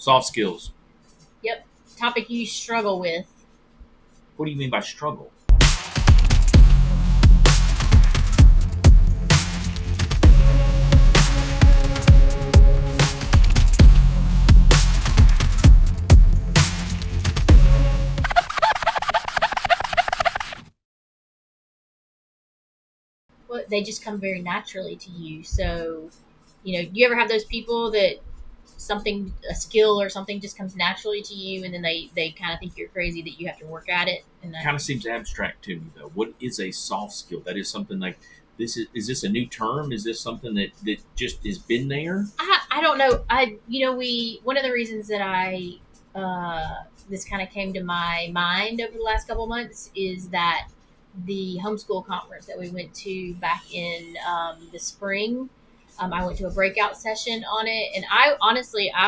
Soft skills. Yep. Topic you struggle with. What do you mean by struggle? Well, they just come very naturally to you. So, do you ever have those people that a skill or something just comes naturally to you, and then they kind of think you're crazy that you have to work at it? And Kind of seems abstract to me, though. What is a soft skill? That is something like this. Is this a new term? Is this something that just has been there? I don't know. We one of the reasons that this kind of came to my mind over the last couple of months is that the homeschool conference that we went to back in the spring. I went to a breakout session on it, and I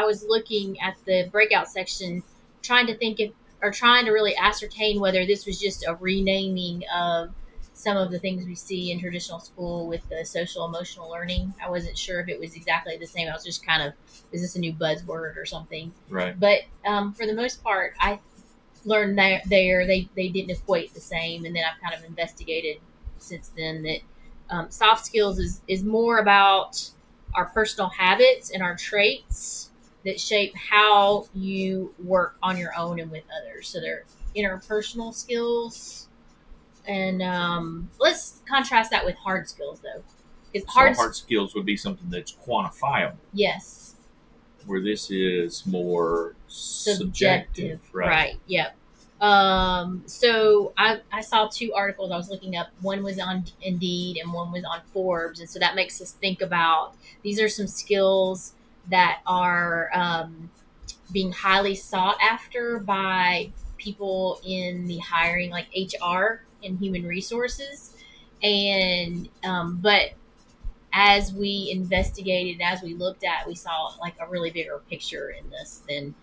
was looking at the breakout section, trying to think if, or trying to really ascertain whether this was just a renaming of some of the things we see in traditional school with the social emotional learning. I wasn't sure if it was exactly the same. I was just kind of, is this a new buzzword or something? Right. But for the most part, I learned that they didn't equate the same, and then I've kind of investigated since then that soft skills is more about our personal habits and our traits that shape how you work on your own and with others. So they're interpersonal skills. And let's contrast that with hard skills, though. Hard skills would be something that's quantifiable. Yes. Where this is more subjective. Right. Yep. So I saw two articles I was looking up. One was on Indeed and one was on Forbes. And so that makes us think about, these are some skills that are being highly sought after by people in the hiring, like HR and human resources. And, but as we investigated, as we looked at, we saw like a really bigger picture in this than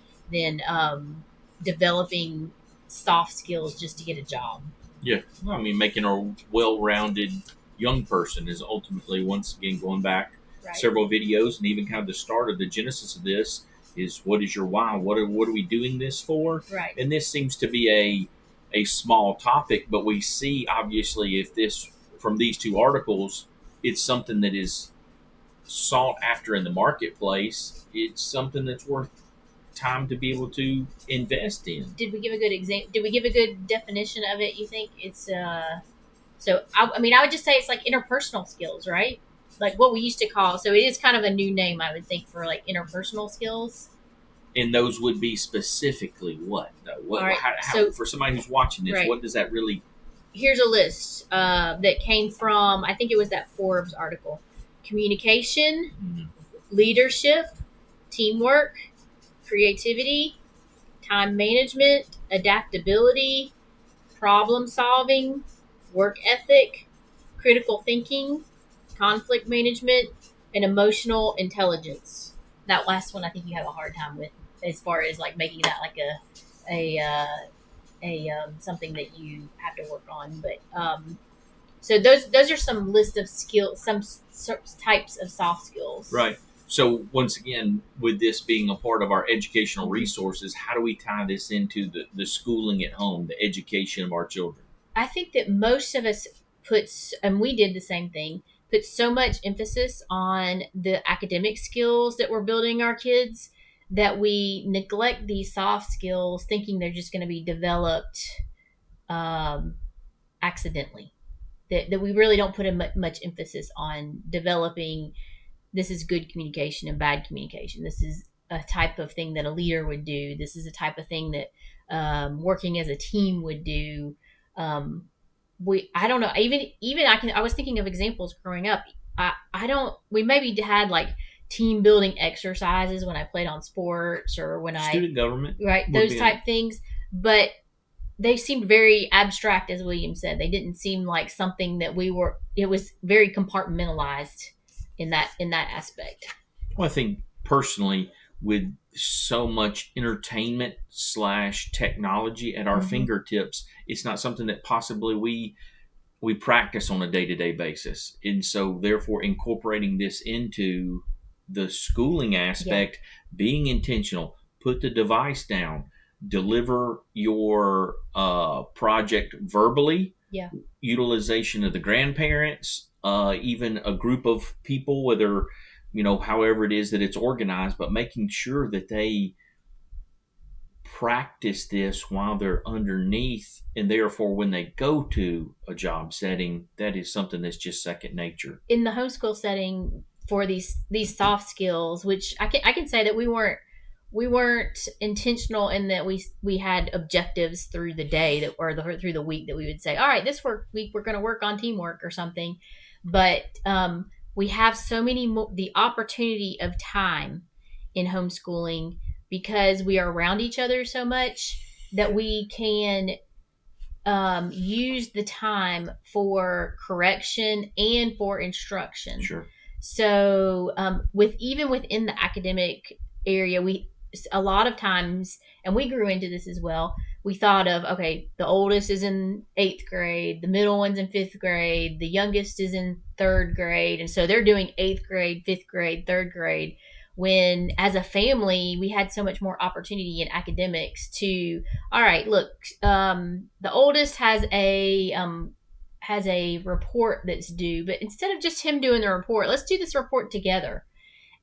developing soft skills just to get a job. Yeah. Well, I mean, making a well-rounded young person is ultimately, once again, going back several videos and even kind of the start of the genesis of this is, what is your why? What are we doing this for? Right. And this seems to be a small topic, but we see, obviously, if this, from these two articles, it's something that is sought after in the marketplace. It's something that's worth time to be able to invest in. Did we give a good example? Did we give a good definition of it? You think it's so I mean, I would just say it's like interpersonal skills, right? Like what we used to call, so it is kind of a new name, I would think, for like interpersonal skills. And those would be specifically what? What? All right. How, for somebody who's watching this, right. What does that really? Here's a list that came from, I think it was that Forbes article: communication, leadership, teamwork, creativity, time management, adaptability, problem solving, work ethic, critical thinking, conflict management, and emotional intelligence. That last one I think you have a hard time with, as far as like making that like a something that you have to work on. But so those are some list of skills, some types of soft skills. Right. So once again, with this being a part of our educational resources, how do we tie this into the schooling at home, the education of our children? I think that most of us and we did the same thing, put so much emphasis on the academic skills that we're building our kids that we neglect these soft skills, thinking they're just going to be developed accidentally. That we really don't put much emphasis on developing. This is good communication and bad communication. This is a type of thing that a leader would do. This is a type of thing that working as a team would do. I don't know. Even I was thinking of examples growing up. We maybe had like team building exercises when I played on sports or when student government, right? Those type things, but they seemed very abstract, as William said. They didn't seem like something that it was very compartmentalized in that aspect. Well, I think personally, with so much entertainment / technology at our fingertips, it's not something that possibly we practice on a day-to-day basis. And so therefore incorporating this into the schooling aspect, being intentional, put the device down, deliver your project verbally, Yeah. utilization of the grandparents, even a group of people, whether, however it is that it's organized, but making sure that they practice this while they're underneath, and therefore when they go to a job setting, that is something that's just second nature. In the homeschool setting, for these soft skills, which I can say that we weren't intentional in that we had objectives through the day through the week that we would say, all right, this week we're going to work on teamwork or something, but we have so many the opportunity of time in homeschooling because we are around each other so much that we can use the time for correction and for instruction. Sure. So even within the academic area, we a lot of times, and we grew into this as well. We thought of, okay, the oldest is in 8th grade, the middle one's in 5th grade, the youngest is in 3rd grade, and so they're doing 8th grade, 5th grade, 3rd grade. When as a family we had so much more opportunity in academics to, all right, look, the oldest has a report that's due, but instead of just him doing the report, let's do this report together.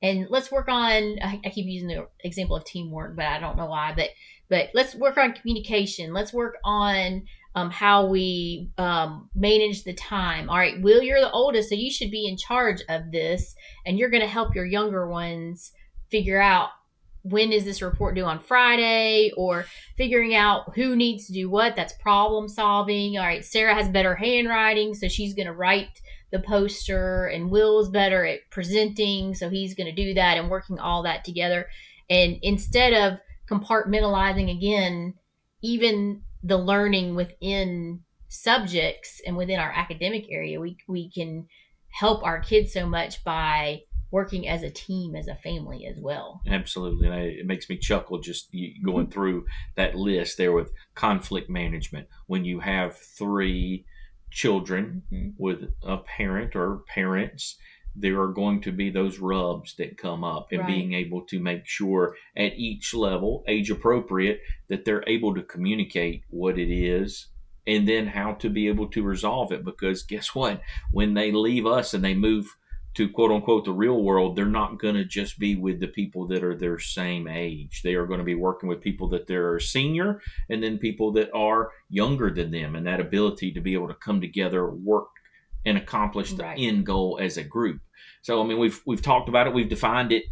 And let's work on, I keep using the example of teamwork, but I don't know why, but let's work on communication. Let's work on how we manage the time. All right, Will, you're the oldest, so you should be in charge of this, and you're going to help your younger ones figure out when is this report due on Friday, or figuring out who needs to do what. That's problem solving. All right, Sarah has better handwriting, so she's going to write the poster, and Will's better at presenting, so he's going to do that, and working all that together. And instead of compartmentalizing again, even the learning within subjects and within our academic area, we can help our kids so much by working as a team, as a family as well. Absolutely. And it makes me chuckle just going through that list there with conflict management. When you have 3 children with a parent or parents, there are going to be those rubs that come up, and being able to make sure at each level, age appropriate, that they're able to communicate what it is and then how to be able to resolve it. Because guess what? When they leave us and they move to quote unquote the real world, they're not going to just be with the people that are their same age. They are going to be working with people that they're senior, and then people that are younger than them, and that ability to be able to come together, work, and accomplish the end goal as a group. So, I mean, we've talked about it, we've defined it.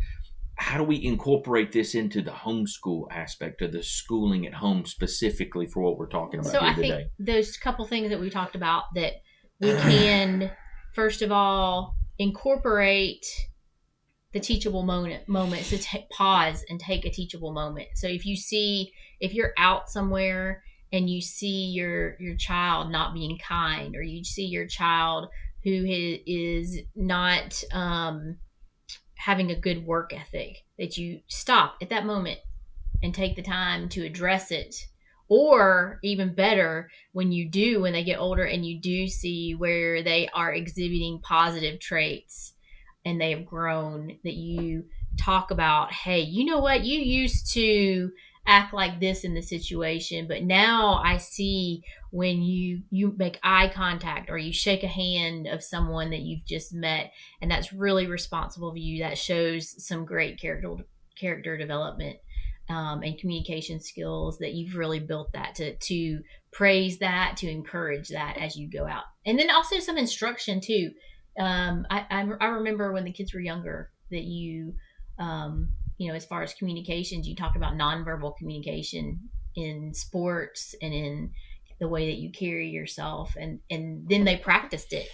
How do we incorporate this into the homeschool aspect of the schooling at home, specifically for what we're talking about here today? So I think there's a couple things that we talked about that we can, first of all, incorporate the teachable moments. So pause and take a teachable moment. So if you're out somewhere and you see your child not being kind, or you see your child who is not having a good work ethic, that you stop at that moment and take the time to address it. Or even better, when they get older and you do see where they are exhibiting positive traits and they have grown, that you talk about, hey, you know what, you used to act like this in the situation, but now I see when you make eye contact or you shake a hand of someone that you've just met, and that's really responsible of you. That shows some great character development and communication skills, that you've really built that to praise that, to encourage that as you go out. And then also some instruction too. I remember when the kids were younger that you as far as communications, you talked about nonverbal communication in sports and in the way that you carry yourself, and then they practiced it.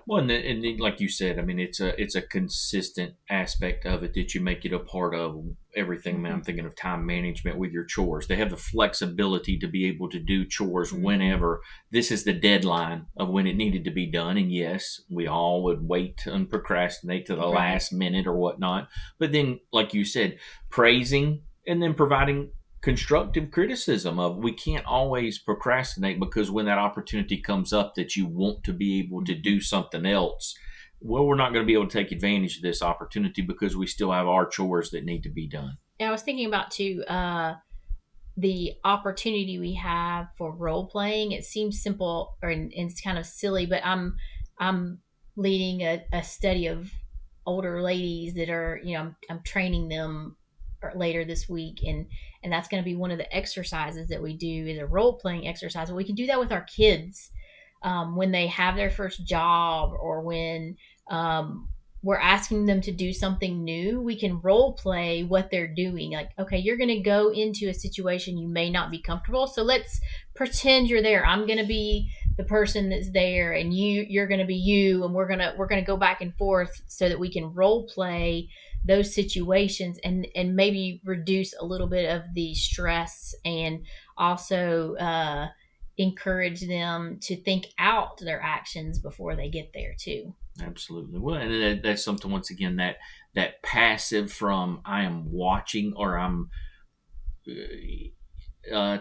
Well, and like you said, I mean, it's a consistent aspect of it that you make it a part of everything. Mm-hmm. I'm thinking of time management with your chores. They have the flexibility to be able to do chores whenever. This is the deadline of when it needed to be done. And yes, we all would wait and procrastinate to the last minute or whatnot. But then, like you said, praising and then providing constructive criticism of, we can't always procrastinate, because when that opportunity comes up that you want to be able to do something else, well, we're not going to be able to take advantage of this opportunity because we still have our chores that need to be done. And I was thinking about too, the opportunity we have for role playing. It seems simple and it's kind of silly, but I'm leading a study of older ladies that are, I'm training them later this week, and that's going to be one of the exercises that we do is a role playing exercise. We can do that with our kids, when they have their first job, or when um, we're asking them to do something new. We can role play what they're doing. Like, okay, you're going to go into a situation you may not be comfortable, so let's pretend you're there. I'm going to be the person that's there, and you're going to be you, and we're going to go back and forth so that we can role play those situations, and maybe reduce a little bit of the stress, and also encourage them to think out their actions before they get there too. Absolutely. Well, and that's something, once again, that passive from I am watching, or I'm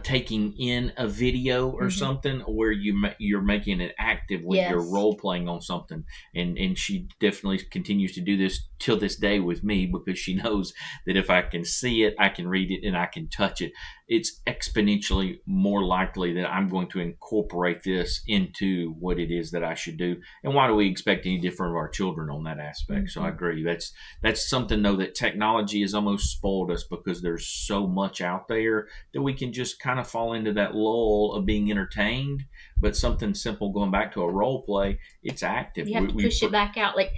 taking in a video or Mm-hmm. something, where you're making it active when you're Yes. role playing on something. And she definitely continues to do this till this day with me, because she knows that if I can see it, I can read it, and I can touch it, it's exponentially more likely that I'm going to incorporate this into what it is that I should do. And why do we expect any different of our children on that aspect? So I Mm-hmm. agree. That's something, though, that technology has almost spoiled us, because there's so much out there that we can just kind of fall into that lull of being entertained. But something simple, going back to a role play, it's active. You have to push it back out. Like,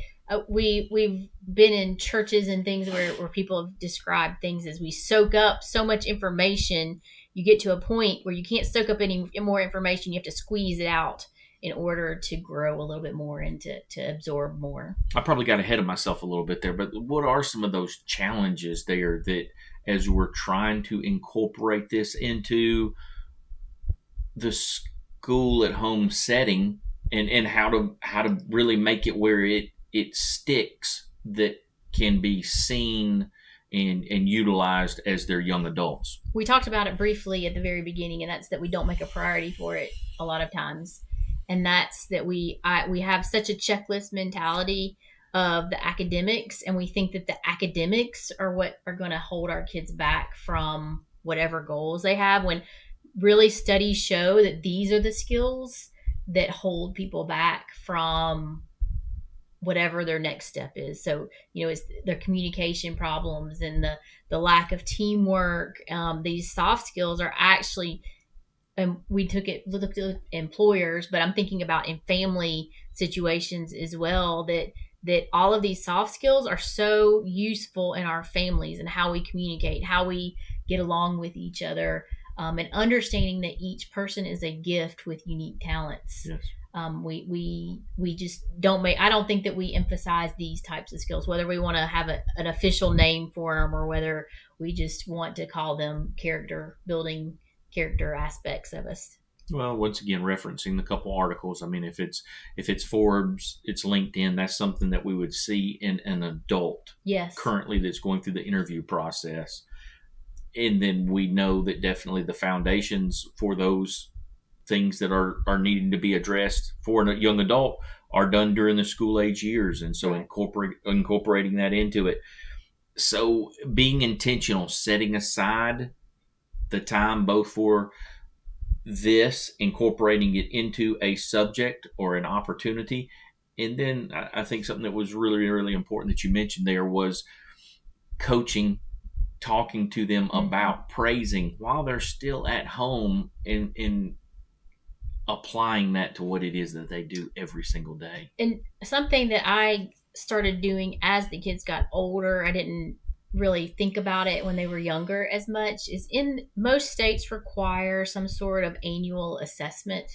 we've been in churches and things where people have described things as we soak up so much information. You get to a point where you can't soak up any more information. You have to squeeze it out in order to grow a little bit more and to absorb more. I probably got ahead of myself a little bit there, but what are some of those challenges there that, as we're trying to incorporate this into the school at home setting, and how to really make it where it sticks, that can be seen and utilized as they're young adults? We talked about it briefly at the very beginning, and that's that we don't make a priority for it a lot of times, and that's that we have such a checklist mentality of the academics, and we think that the academics are what are going to hold our kids back from whatever goals they have, when really studies show that these are the skills that hold people back from whatever their next step is. So, it's their communication problems and the lack of teamwork. These soft skills are actually, we looked at employers, but I'm thinking about in family situations as well, that all of these soft skills are so useful in our families, and how we communicate, how we get along with each other, and understanding that each person is a gift with unique talents. Yes. We just don't make. I don't think that we emphasize these types of skills, whether we want to have an official name for them, or whether we just want to call them character building, character aspects of us. Well, once again, referencing the couple articles. I mean, if it's Forbes, it's LinkedIn. That's something that we would see in an adult Yes. currently that's going through the interview process. And then we know that definitely the foundations for those things that are needing to be addressed for a young adult are done during the school age years, and so Right. incorporating that into it. So being intentional, setting aside the time both for this, incorporating it into a subject or an opportunity. And then I think something that was really, really important that you mentioned there was coaching, talking to them about praising while they're still at home, and applying that to what it is that they do every single day. And something that I started doing as the kids got older, I didn't really think about it when they were younger as much, is in most states require some sort of annual assessment.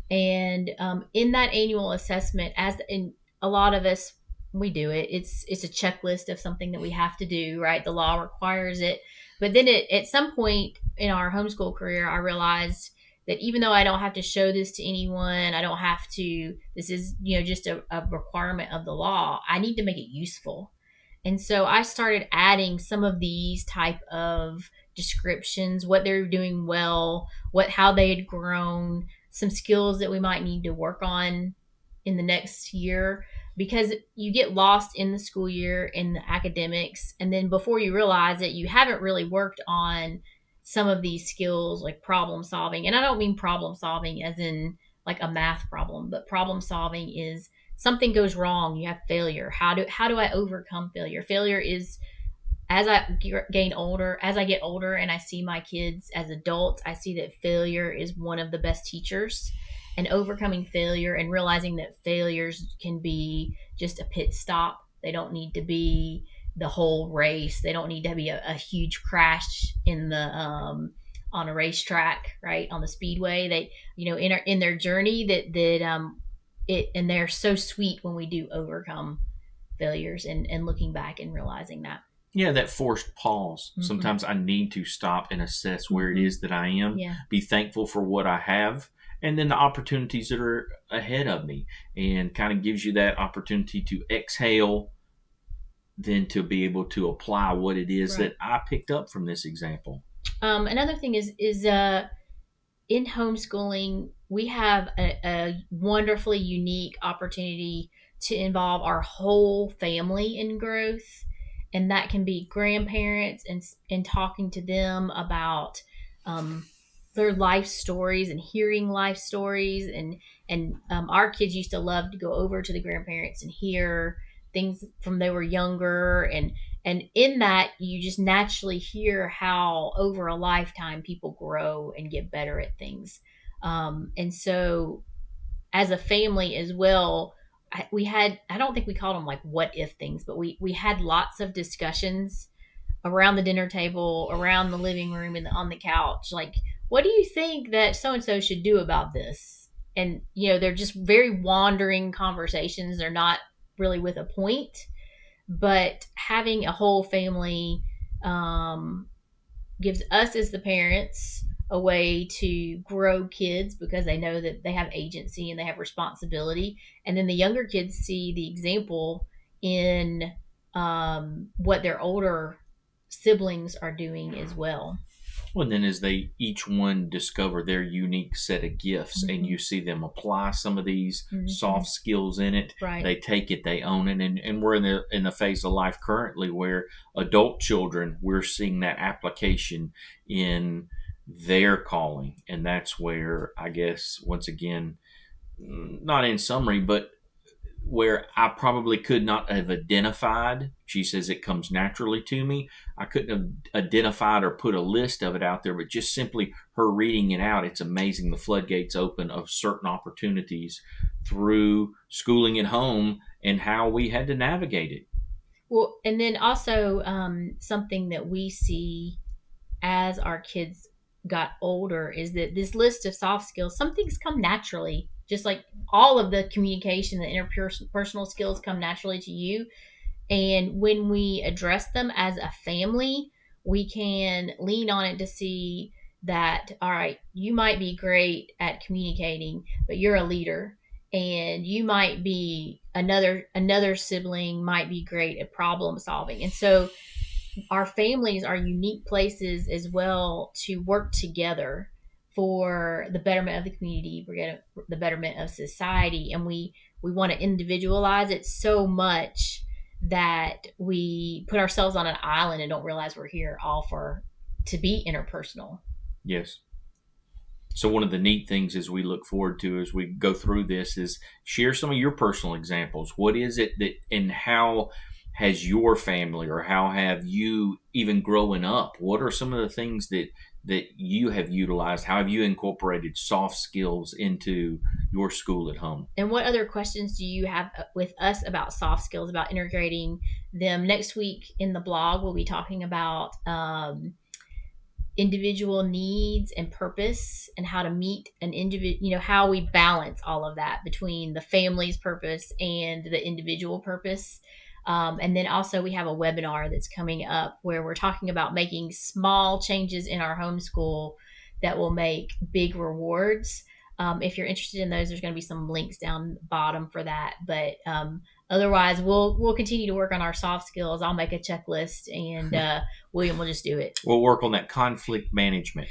And in that annual assessment, as in a lot of us, we do it. It's a checklist of something that we have to do, right? The law requires it. But then at some point in our homeschool career, I realized that even though I don't have to show this to anyone, I don't have to, this is, just a requirement of the law, I need to make it useful. And so I started adding some of these type of descriptions, what they're doing well, how they had grown, some skills that we might need to work on in the next year, because you get lost in the school year in the academics, and then before you realize it, you haven't really worked on some of these skills like problem solving. And I don't mean problem solving as in like a math problem, but problem solving is something goes wrong, you have failure. How do I overcome failure? Failure is, as I get older and I see my kids as adults, I see that failure is one of the best teachers. And overcoming failure and realizing that failures can be just a pit stop. They don't need to be the whole race. They don't need to be a huge crash in the on a racetrack, right, on the speedway. They, in their journey and they're so sweet when we do overcome failures and looking back and realizing that. Yeah, that forced pause. Mm-hmm. Sometimes I need to stop and assess where it is that I am, Yeah. be thankful for what I have, and then the opportunities that are ahead of me, and kind of gives you that opportunity to exhale, then to be able to apply what it is Right. that I picked up from this example. Another thing is in homeschooling, we have a wonderfully unique opportunity to involve our whole family in growth. And that can be grandparents and talking to them about um, their life stories and hearing life stories. And our kids used to love to go over to the grandparents and hear things from they were younger, and in that you just naturally hear how over a lifetime people grow and get better at things. And so as a family as well, we had, I don't think we called them like what if things, but we had lots of discussions around the dinner table, around the living room, and on the couch, like, what do you think that so and so should do about this? And they're just very wandering conversations. They're not really with a point, but having a whole family um, gives us as the parents a way to grow kids because they know that they have agency and they have responsibility. And then the younger kids see the example in what their older siblings are doing as well. Well, and then as they each one discover their unique set of gifts, and you see them apply some of these soft skills in it, Right. they take it, they own it, and we're in the phase of life currently where adult children, we're seeing that application in their calling, and that's where I guess once again, not in summary, but where I probably could not have identified. She says it comes naturally to me. I couldn't have identified or put a list of it out there, but just simply her reading it out, it's amazing the floodgates open of certain opportunities through schooling at home and how we had to navigate it. Well, and then also something that we see as our kids got older is that this list of soft skills, some things come naturally, just like all of the communication, the interpersonal skills come naturally to you. And when we address them as a family, we can lean on it to see that, all right, you might be great at communicating, but you're a leader. And you might be another sibling might be great at problem solving. And so our families are unique places as well to work together for the betterment of the community, for the betterment of society. And we want to individualize it so much that we put ourselves on an island and don't realize we're here all to be interpersonal. Yes. So one of the neat things as we look forward to as we go through this is share some of your personal examples. What is it that, and how has your family, or how have you, even growing up, what are some of the things that you have utilized? How have you incorporated soft skills into your school at home? And what other questions do you have with us about soft skills, about integrating them? Next week in the blog, we'll be talking about individual needs and purpose, and how to meet an individual, how we balance all of that between the family's purpose and the individual purpose. And then also we have a webinar that's coming up where we're talking about making small changes in our homeschool that will make big rewards. If you're interested in those, there's going to be some links down the bottom for that. But otherwise, we'll continue to work on our soft skills. I'll make a checklist, and William will just do it. We'll work on that conflict management.